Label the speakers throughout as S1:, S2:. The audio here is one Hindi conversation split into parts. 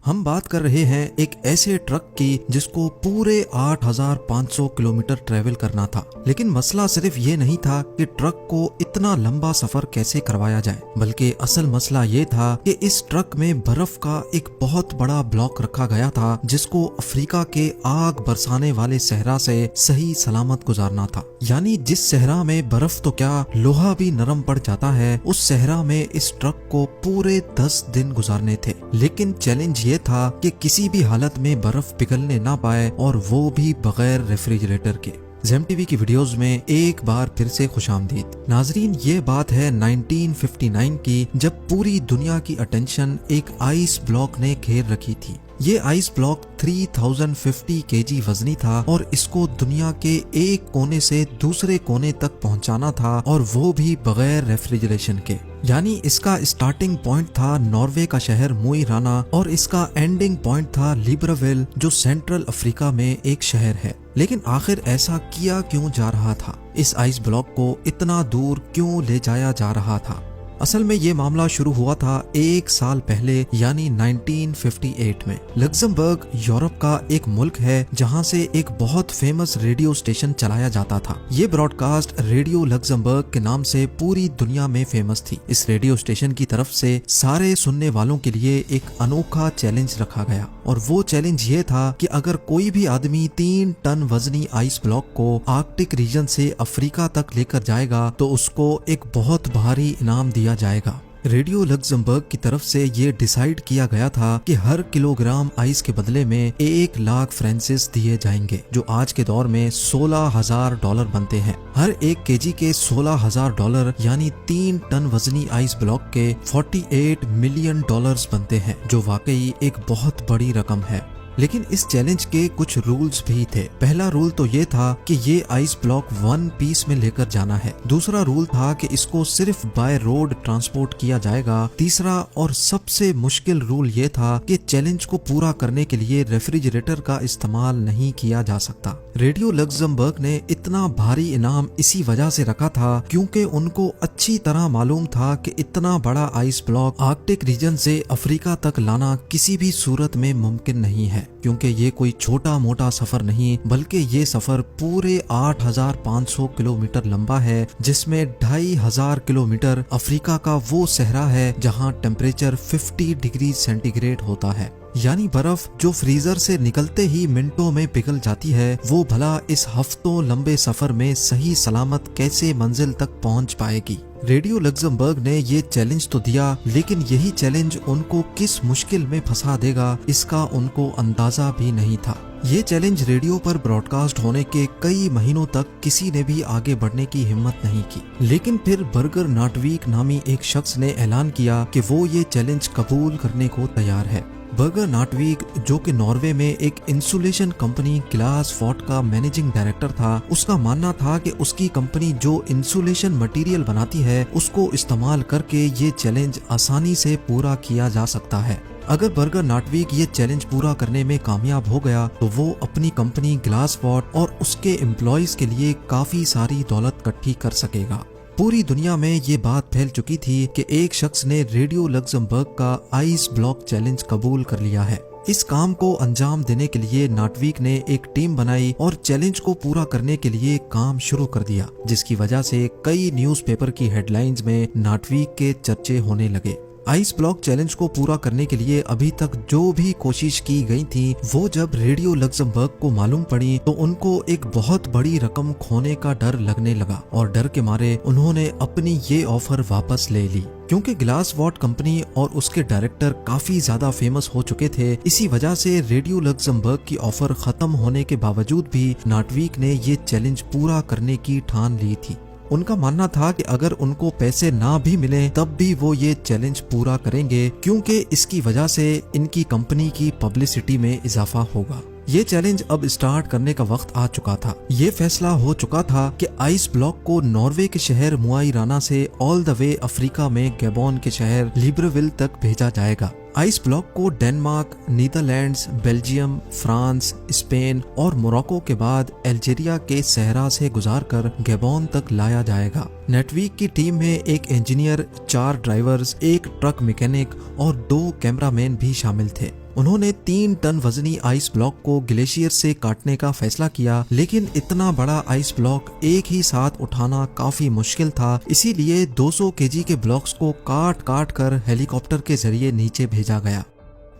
S1: हम बात कर रहे हैं एक ऐसे ट्रक की जिसको पूरे 8500 किलोमीटर ट्रेवल करना था। लेकिन मसला सिर्फ ये नहीं था कि ट्रक को इतना लंबा सफर कैसे करवाया जाए, बल्कि असल मसला ये था कि इस ट्रक में बर्फ का एक बहुत बड़ा ब्लॉक रखा गया था जिसको अफ्रीका के आग बरसाने वाले सहरा से सही सलामत गुजारना था। यानी जिस सहरा में बर्फ तो क्या लोहा भी नरम पड़ जाता है, उस सहरा में इस ट्रक को पूरे 10 दिन गुजारने थे। लेकिन चैलेंज ये था कि किसी भी हालत में बर्फ पिघलने ना पाए, और वो भी बगैर रेफ्रिजरेटर के। ज़ेम टीवी की वीडियोस में एक बार फिर से खुशामदीद। नाजरीन, ये बात है 1959 की, जब पूरी दुनिया की अटेंशन एक आइस ब्लॉक ने घेर रखी थी। ये आइस ब्लॉक 3050 केजी वजनी था और इसको दुनिया के एक कोने से दूसरे कोने तक पहुंचाना था, और वो भी बगैर रेफ्रिजरेशन के। यानी इसका स्टार्टिंग पॉइंट था नॉर्वे का शहर मोई राना, और इसका एंडिंग पॉइंट था लिब्राविल, जो सेंट्रल अफ्रीका में एक शहर है। लेकिन आखिर ऐसा किया क्यों जा रहा था? इस आइस ब्लॉक को इतना दूर क्यों ले जाया जा रहा था? असल में ये मामला शुरू हुआ था एक साल पहले, यानी 1958 में। लग्जमबर्ग यूरोप का एक मुल्क है जहां से एक बहुत फेमस रेडियो स्टेशन चलाया जाता था। ये ब्रॉडकास्ट रेडियो लग्जमबर्ग के नाम से पूरी दुनिया में फेमस थी। इस रेडियो स्टेशन की तरफ से सारे सुनने वालों के लिए एक अनोखा चैलेंज रखा गया, और वो चैलेंज ये था कि अगर कोई भी आदमी 3 टन वजनी आइस ब्लॉक को आर्कटिक रीजन से अफ्रीका तक लेकर जाएगा तो उसको एक बहुत भारी इनाम दिया जाएगा। रेडियो लग्जमबर्ग की तरफ से ये डिसाइड किया गया था कि हर किलोग्राम आइस के बदले में 1 लाख फ्रांसिस दिए जाएंगे, जो आज के दौर में $16,000 बनते हैं। हर 1 केजी के $16,000 यानी 3 टन वजनी आइस ब्लॉक के $48 मिलियन बनते हैं, जो वाकई एक बहुत बड़ी रकम है। लेकिन इस चैलेंज के कुछ रूल्स भी थे। पहला रूल तो ये था कि ये आइस ब्लॉक 1 पीस में लेकर जाना है। दूसरा रूल था कि इसको सिर्फ बाय रोड ट्रांसपोर्ट किया जाएगा। तीसरा और सबसे मुश्किल रूल ये था कि चैलेंज को पूरा करने के लिए रेफ्रिजरेटर का इस्तेमाल नहीं किया जा सकता। रेडियो लग्जमबर्ग ने इतना भारी इनाम इसी वजह से रखा था क्योंकि उनको अच्छी तरह मालूम था कि इतना बड़ा आइस ब्लॉक आर्कटिक रीजन से अफ्रीका तक लाना किसी भी सूरत में मुमकिन नहीं है, क्योंकि ये कोई छोटा मोटा सफर नहीं, बल्कि ये सफर पूरे 8500 किलोमीटर लंबा है, जिसमें 2500 किलोमीटर अफ्रीका का वो सहरा है जहां टेम्परेचर 50 डिग्री सेंटीग्रेड होता है। यानी बर्फ जो फ्रीजर से निकलते ही मिनटों में पिघल जाती है, वो भला इस हफ्तों लंबे सफर में सही सलामत कैसे मंजिल तक पहुंच पाएगी। रेडियो लग्जमबर्ग ने ये चैलेंज तो दिया, लेकिन यही चैलेंज उनको किस मुश्किल में फंसा देगा इसका उनको अंदाजा भी नहीं था। ये चैलेंज रेडियो पर ब्रॉडकास्ट होने के कई महीनों तक किसी ने भी आगे बढ़ने की हिम्मत नहीं की। लेकिन फिर बर्गर नाटवीक नामी एक शख्स ने ऐलान किया कि वो ये चैलेंज कबूल करने को तैयार है। बर्गर नाटवीक, जो कि नॉर्वे में एक इंसुलेशन कंपनी ग्लास फॉर्ट का मैनेजिंग डायरेक्टर था, उसका मानना था कि उसकी कंपनी जो इंसुलेशन मटेरियल बनाती है उसको इस्तेमाल करके ये चैलेंज आसानी से पूरा किया जा सकता है। अगर बर्गर नाटवीक ये चैलेंज पूरा करने में कामयाब हो गया तो वो अपनी कंपनी ग्लास फॉर्ट और उसके एम्प्लॉयज के लिए काफी सारी दौलत इकट्ठी कर सकेगा। पूरी दुनिया में ये बात फैल चुकी थी कि एक शख्स ने रेडियो लग्जमबर्ग का आइस ब्लॉक चैलेंज कबूल कर लिया है। इस काम को अंजाम देने के लिए नाटवीक ने एक टीम बनाई और चैलेंज को पूरा करने के लिए काम शुरू कर दिया, जिसकी वजह से कई न्यूज़पेपर की हेडलाइंस में नाटवीक के चर्चे होने लगे। आइस ब्लॉक चैलेंज को पूरा करने के लिए अभी तक जो भी कोशिश की गई थी, वो जब रेडियो लग्जमबर्ग को मालूम पड़ी तो उनको एक बहुत बड़ी रकम खोने का डर लगने लगा, और डर के मारे उन्होंने अपनी ये ऑफर वापस ले ली। क्योंकि ग्लास वॉट कंपनी और उसके डायरेक्टर काफी ज्यादा फेमस हो चुके थे, इसी वजह से रेडियो लग्जमबर्ग की ऑफर खत्म होने के बावजूद भी नाटवीक ने ये चैलेंज पूरा करने की ठान ली थी। उनका मानना था कि अगर उनको पैसे ना भी मिले तब भी वो ये चैलेंज पूरा करेंगे, क्योंकि इसकी वजह से इनकी कंपनी की पब्लिसिटी में इजाफा होगा। ये चैलेंज अब स्टार्ट करने का वक्त आ चुका था। ये फैसला हो चुका था कि आइस ब्लॉक को नॉर्वे के शहर मोई राना से ऑल द वे अफ्रीका में गैबोन के शहर लिब्राविल तक भेजा जाएगा। आइस ब्लॉक को Denmark, Netherlands, Belgium, France, Spain और मोरक्को के बाद अल्जीरिया के सहरा से गुजारकर गैबोन तक लाया जाएगा। नेटवीक की टीम में एक इंजीनियर, 4 ड्राइवर्स, एक ट्रक मैकेनिक और 2 कैमरामैन भी शामिल थे। उन्होंने 3 टन वजनी आइस ब्लॉक को ग्लेशियर से काटने का फैसला किया, लेकिन इतना बड़ा आइस ब्लॉक एक ही साथ उठाना काफी मुश्किल था। इसीलिए 200 केजी के ब्लॉक्स को काट काट कर हेलीकॉप्टर के जरिए नीचे भेजा गया।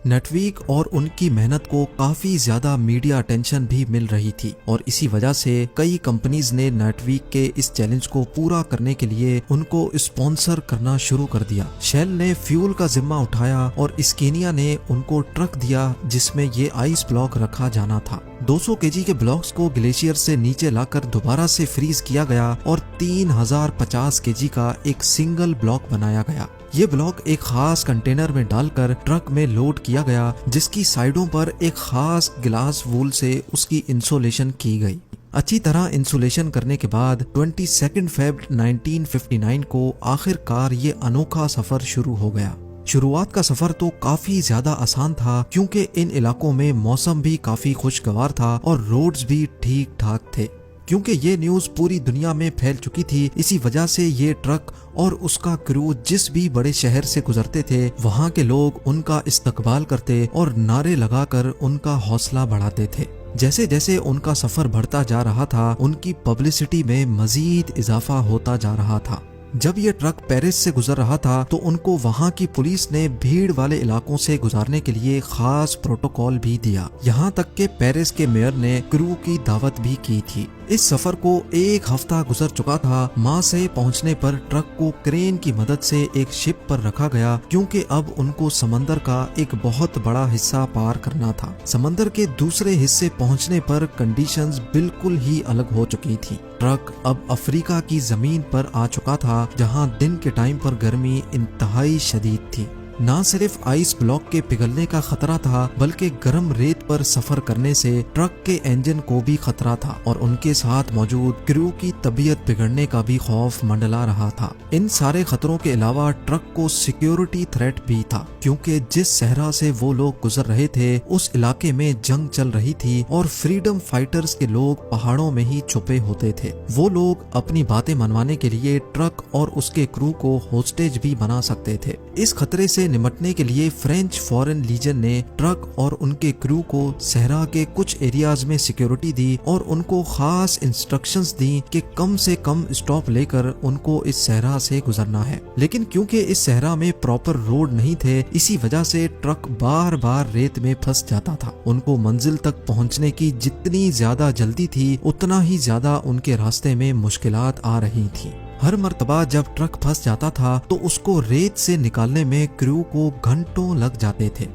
S1: नटवीक और उनकी मेहनत को काफी ज्यादा मीडिया अटेंशन भी मिल रही थी और इसी वजह से कई कंपनीज ने नटवीक के इस चैलेंज को पूरा करने के लिए उनको स्पॉन्सर करना शुरू कर दिया। शेल ने फ्यूल का जिम्मा उठाया और स्केनिया ने उनको ट्रक दिया जिसमें ये आइस ब्लॉक रखा जाना था। 200 केजी के ब्लॉक्स को ग्लेशियर से नीचे लाकर दोबारा से फ्रीज किया गया और 3050 केजी का एक सिंगल ब्लॉक बनाया गया। ये ब्लॉक एक खास कंटेनर में डालकर ट्रक में लोड किया गया, जिसकी साइडों पर एक खास ग्लास वूल से उसकी इंसुलेशन की गई। अच्छी तरह इंसुलेशन करने के बाद 22 फेब 1959 को आखिरकार ये अनोखा सफर शुरू हो गया। शुरुआत का सफर तो काफी ज्यादा आसान था क्योंकि इन इलाकों में मौसम भी काफी खुशगवार था और रोड्स भी ठीक ठाक थे। क्योंकि ये न्यूज पूरी दुनिया में फैल चुकी थी, इसी वजह से ये ट्रक और उसका क्रू जिस भी बड़े शहर से गुजरते थे, वहाँ के लोग उनका इस्तकबाल करते और नारे लगाकर उनका हौसला बढ़ाते थे। जैसे जैसे उनका सफर बढ़ता जा रहा था, उनकी पब्लिसिटी में मजीद इजाफा होता जा रहा था। जब ये ट्रक पेरिस से गुजर रहा था तो उनको वहाँ की पुलिस ने भीड़ वाले इलाकों से गुजारने के लिए खास प्रोटोकॉल भी दिया। यहाँ तक के पेरिस के मेयर ने क्रू की दावत भी की थी। इस सफर को एक हफ्ता गुजर चुका था। माँ से पहुँचने पर ट्रक को क्रेन की मदद से एक शिप पर रखा गया क्योंकि अब उनको समंदर का एक बहुत बड़ा हिस्सा पार करना था। समंदर के दूसरे हिस्से पहुँचने पर कंडीशंस बिल्कुल ही अलग हो चुकी थी। ट्रक अब अफ्रीका की जमीन पर आ चुका था जहां दिन के टाइम पर गर्मी इंतहाई शदीद थी। न सिर्फ आइस ब्लॉक के पिघलने का खतरा था, बल्कि गर्म रेत पर सफर करने से ट्रक के इंजन को भी खतरा था और उनके साथ मौजूद क्रू की तबीयत बिगड़ने का भी खौफ मंडला रहा था। इन सारे खतरों के अलावा ट्रक को सिक्योरिटी थ्रेट भी था क्योंकि जिस सहरा से वो लोग गुजर रहे थे उस इलाके में जंग चल रही थी और फ्रीडम फाइटर्स के लोग पहाड़ों में ही छुपे होते थे। वो लोग अपनी बातें मनवाने के लिए ट्रक और उसके क्रू को होस्टेज भी बना सकते थे। इस खतरे से निपटने के लिए फ्रेंच फॉरेन लीजन ने ट्रक और उनके क्रू को सहरा के कुछ एरियाज में सिक्योरिटी दी और उनको खास इंस्ट्रक्शंस दी कि कम से कम स्टॉप लेकर उनको इस सहरा से गुजरना है। लेकिन क्योंकि इस सहरा में प्रॉपर रोड नहीं थे, इसी वजह से ट्रक बार बार रेत में फंस जाता था। उनको मंजिल तक पहुंचने की जितनी ज्यादा जल्दी थी, उतना ही ज्यादा उनके रास्ते में मुश्किलात आ रही थी। हर मर्तबा जब ट्रक फंस जाता था तो उसको रेत से निकालने में क्रू को घंटों लग जाते थे।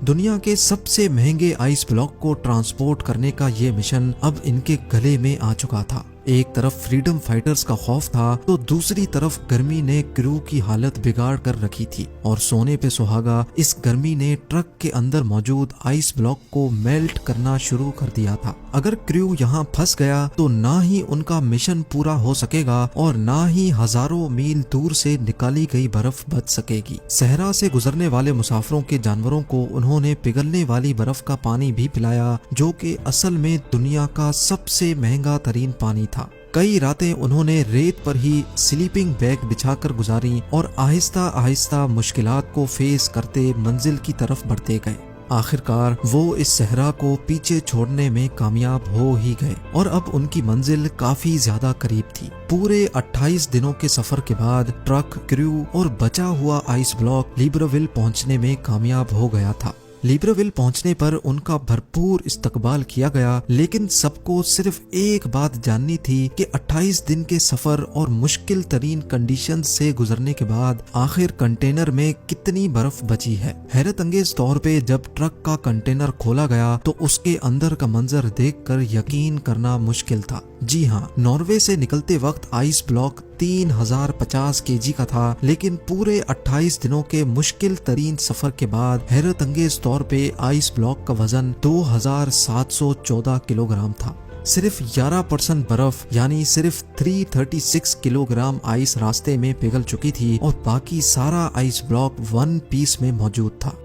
S1: दुनिया के सबसे महंगे आइस ब्लॉक को ट्रांसपोर्ट करने का ये मिशन अब इनके गले में आ चुका था। एक तरफ फ्रीडम फाइटर्स का खौफ था तो दूसरी तरफ गर्मी ने क्रू की हालत बिगाड़ कर रखी थी और सोने पे सुहागा इस गर्मी ने ट्रक के अंदर मौजूद आइस ब्लॉक को मेल्ट करना शुरू कर दिया था। अगर क्रू यहाँ फंस गया तो ना ही उनका मिशन पूरा हो सकेगा और ना ही हजारों मील दूर से निकाली गई बर्फ बच सकेगी। सहरा से गुजरने वाले मुसाफिरों के जानवरों को उन्होंने पिघलने वाली बर्फ का पानी भी पिलाया, जो कि असल में दुनिया का सबसे महंगा तरीन पानी था। कई रातें उन्होंने रेत पर ही स्लीपिंग बैग बिछाकर गुजारी और आहिस्ता आहिस्ता मुश्किलात को फेस करते मंजिल की तरफ बढ़ते गए। आखिरकार वो इस सहरा को पीछे छोड़ने में कामयाब हो ही गए और अब उनकी मंजिल काफी ज्यादा करीब थी। पूरे 28 दिनों के सफर के बाद ट्रक, क्रू और बचा हुआ आइस ब्लॉक लिब्रेविल पहुंचने में कामयाब हो गया था। लिब्रेविल पहुंचने पर उनका भरपूर इस्तकबाल किया गया, लेकिन सबको सिर्फ एक बात जाननी थी कि 28 दिन के सफर और मुश्किल तरीन कंडीशन से गुजरने के बाद आखिर कंटेनर में कितनी बर्फ बची है। हैरत अंगेज तौर पे जब ट्रक का कंटेनर खोला गया तो उसके अंदर का मंजर देखकर यकीन करना मुश्किल था। जी हाँ, नॉर्वे से निकलते वक्त आइस ब्लॉक 3050 केजी का था, लेकिन पूरे 28 दिनों के मुश्किल तरीन सफर के बाद हैरत अंगेज तौर पे आइस ब्लॉक का वजन 2714 किलोग्राम था। सिर्फ 11% बर्फ यानी सिर्फ 336 किलोग्राम आइस रास्ते में पिघल चुकी थी और बाकी सारा आइस ब्लॉक वन पीस में मौजूद था।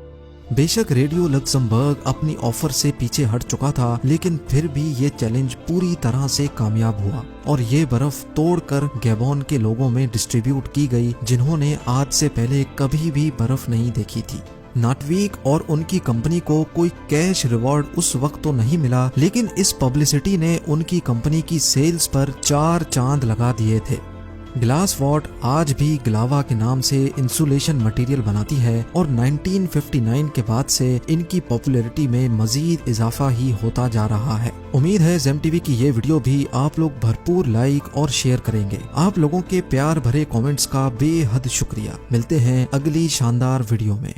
S1: बेशक रेडियो लक्समबर्ग अपनी ऑफर से पीछे हट चुका था, लेकिन फिर भी ये चैलेंज पूरी तरह से कामयाब हुआ और ये बर्फ तोड़कर गैबोन के लोगों में डिस्ट्रीब्यूट की गई, जिन्होंने आज से पहले कभी भी बर्फ नहीं देखी थी। नाटवीक और उनकी कंपनी को कोई कैश रिवॉर्ड उस वक्त तो नहीं मिला, लेकिन इस पब्लिसिटी ने उनकी कंपनी की सेल्स पर 4 चांद लगा दिए थे। ग्लास वॉट आज भी ग्लावा के नाम से इंसुलेशन मटेरियल बनाती है और 1959 के बाद से इनकी पॉपुलैरिटी में मजीद इजाफा ही होता जा रहा है। उम्मीद है जेम टीवी की ये वीडियो भी आप लोग भरपूर लाइक और शेयर करेंगे। आप लोगों के प्यार भरे कमेंट्स का बेहद शुक्रिया। मिलते हैं अगली शानदार वीडियो में।